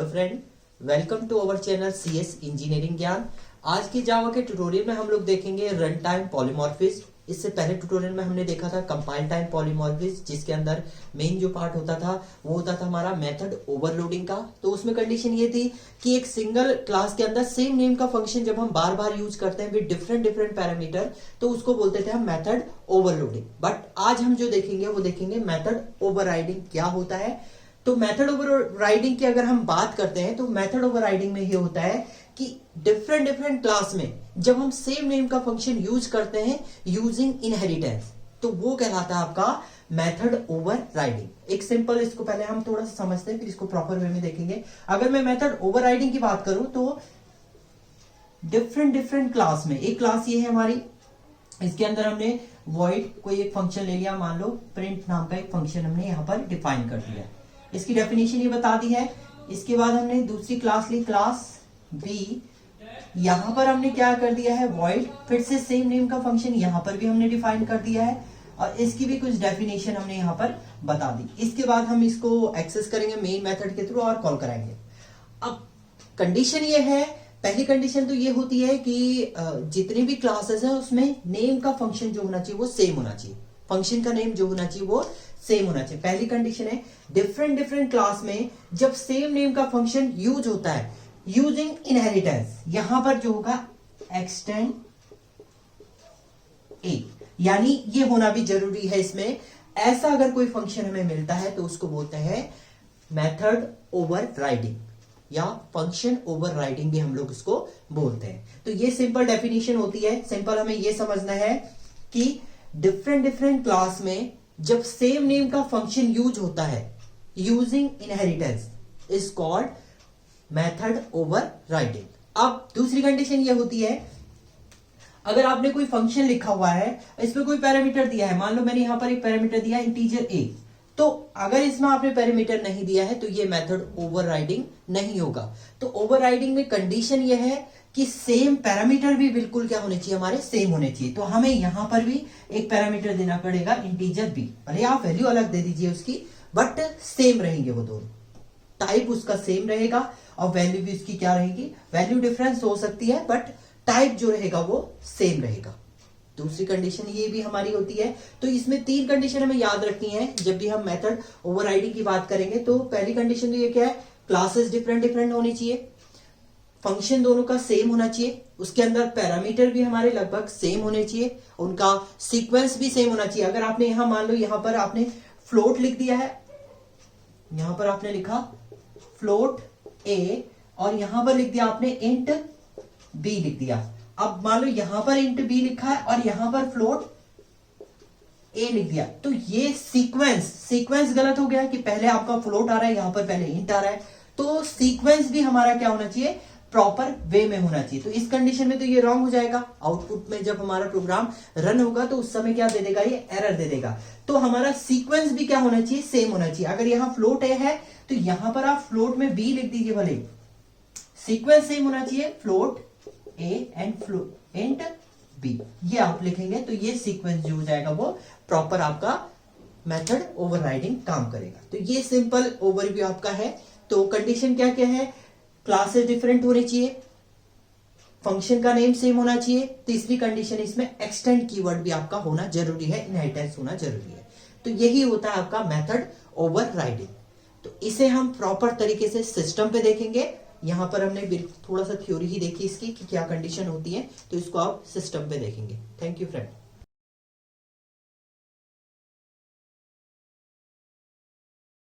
Friend, welcome to our channel CS engineering Gyan. आज की जावा के ट्यूटोरियल में हम लोग देखेंगे रन टाइम पॉलीमॉर्फिज्म। इससे पहले ट्यूटोरियल में हमने देखा था कंपाइल टाइम पॉलीमॉर्फिज्म, जिसके अंदर मेन जो पार्ट होता था वो होता था हमारा मेथड ओवरलोडिंग का। तो उसमें कंडीशन ये थी कि एक सिंगल क्लास के अंदर सेम नेम का फंक्शन जब हम बार बार यूज करते हैं विद डिफरेंट डिफरेंट पैरामीटर, तो उसको बोलते थे हम मेथड ओवरलोडिंग। बट आज हम जो देखेंगे वो देखेंगे मेथड ओवरराइडिंग क्या होता है। तो मेथड ओवरराइडिंग की अगर हम बात करते हैं तो मेथड ओवरराइडिंग में ये होता है कि डिफरेंट डिफरेंट क्लास में जब हम सेम नेम का फंक्शन यूज करते हैं यूजिंग इनहेरिटेंस, तो वो कहलाता है आपका मेथड ओवरराइडिंग। एक सिंपल, इसको पहले हम थोड़ा सा समझते हैं फिर इसको प्रॉपर वे में देखेंगे। अगर मैं मेथड ओवरराइडिंग की बात करूं तो डिफरेंट डिफरेंट क्लास में, एक क्लास ये है हमारी, इसके अंदर हमने वॉइड कोई एक फंक्शन ले लिया, मान लो प्रिंट नाम का एक फंक्शन हमने यहां पर डिफाइन कर दिया, इसकी डेफिनेशन ये बता दी है। इसके बाद हमने दूसरी क्लास ली, क्लास बी, यहां पर हमने क्या कर दिया है वॉइड, फिर से सेम नेम का फंक्शन यहां पर भी हमने डिफाइन कर दिया है और इसकी भी कुछ डेफिनेशन हमने यहां पर बता दी। इसके बाद हम इसको एक्सेस करेंगे मेन मेथड के थ्रू और कॉल कराएंगे। अब कंडीशन ये है, पहली कंडीशन तो ये होती है कि जितनी भी क्लासेस है उसमें नेम का फंक्शन जो होना चाहिए वो सेम होना चाहिए, फंक्शन का नेम जो होना चाहिए वो सेम होना चाहिए। पहली कंडीशन है डिफरेंट डिफरेंट क्लास में जब सेम नेम का फंक्शन यूज होता है यूजिंग इनहेरिटेंस, यहां पर जो होगा एक्सटेंड ए, यानी ये होना भी जरूरी है इसमें। ऐसा अगर कोई फंक्शन हमें मिलता है तो उसको बोलते हैं मेथड ओवरराइडिंग या फंक्शन ओवरराइडिंग भी हम लोग इसको बोलते हैं। तो ये सिंपल डेफिनेशन होती है। सिंपल हमें ये समझना है कि डिफरेंट डिफरेंट क्लास में जब सेम नेम का फंक्शन यूज होता है using inheritance is called method overriding. अब दूसरी कंडीशन ये होती है, अगर आपने कोई फंक्शन लिखा हुआ है, इसमें कोई पैरामीटर दिया है, मान लो मैंने यहां पर एक पैरामीटर दिया है इंटीजर ए, तो अगर इसमें आपने पैरामीटर नहीं दिया है तो ये मेथड ओवरराइडिंग नहीं होगा। तो ओवरराइडिंग में कंडीशन ये है कि सेम पैरामीटर भी बिल्कुल क्या होने चाहिए, हमारे सेम होने चाहिए। तो हमें यहां पर भी एक पैरामीटर देना पड़ेगा इंटीजर बी, भले आप वैल्यू अलग दे दीजिए उसकी, बट सेम रहेंगे वो दोनों, टाइप उसका सेम रहेगा और वैल्यू भी उसकी क्या रहेगी, वैल्यू डिफरेंस हो सकती है बट टाइप जो रहेगा वो सेम रहेगा। दूसरी कंडीशन ये भी हमारी होती है। तो इसमें तीन कंडीशन हमें याद रखनी है जब भी हम मेथड ओवरराइडिंग की बात करेंगे। तो पहली कंडीशन तो ये क्या है, क्लासेस डिफरेंट डिफरेंट होनी चाहिए, फंक्शन दोनों का सेम होना चाहिए, उसके अंदर पैरामीटर भी हमारे लगभग सेम होने चाहिए, उनका सीक्वेंस भी सेम होना चाहिए। अगर आपने यहां मान लो यहां पर आपने फ्लोट लिख दिया है, यहां पर आपने लिखा फ्लोट ए और यहां पर लिख दिया आपने इंट बी लिख दिया। अब मान लो यहां पर इंट बी लिखा है और यहां पर फ्लोट ए लिख दिया, तो ये सीक्वेंस गलत हो गया कि पहले आपका फ्लोट आ रहा है, यहां पर पहले इंट आ रहा है। तो सीक्वेंस भी हमारा क्या होना चाहिए, प्रॉपर वे में होना चाहिए। तो इस कंडीशन में तो ये रॉन्ग हो जाएगा। आउटपुट में जब हमारा प्रोग्राम रन होगा तो उस समय क्या दे देगा, ये एरर दे देगा। तो हमारा सीक्वेंस भी क्या होना चाहिए, सेम होना चाहिए। अगर यहां फ्लोट ए है तो यहां पर आप फ्लोट में बी लिख दीजिए, भले सीक्वेंस सेम होना चाहिए, float A and int B, ये आप लिखेंगे तो ये सीक्वेंस जो हो जाएगा वो प्रॉपर आपका मेथड ओवरराइडिंग काम करेगा। तो ये सिंपल ओवरव्यू आपका है। तो कंडीशन क्या क्या है, क्लासेस डिफरेंट होनी चाहिए, फंक्शन का नेम सेम होना चाहिए, तीसरी कंडीशन इसमें एक्सटेंड कीवर्ड भी आपका होना जरूरी है, इनहेरिटेंस होना जरूरी है। तो यही होता है आपका मेथड ओवरराइडिंग। तो इसे हम प्रॉपर तरीके से सिस्टम पे देखेंगे। यहां पर हमने थोड़ा सा थ्योरी ही देखी इसकी कि क्या कंडीशन होती है, तो इसको आप सिस्टम पे देखेंगे। Thank you friend.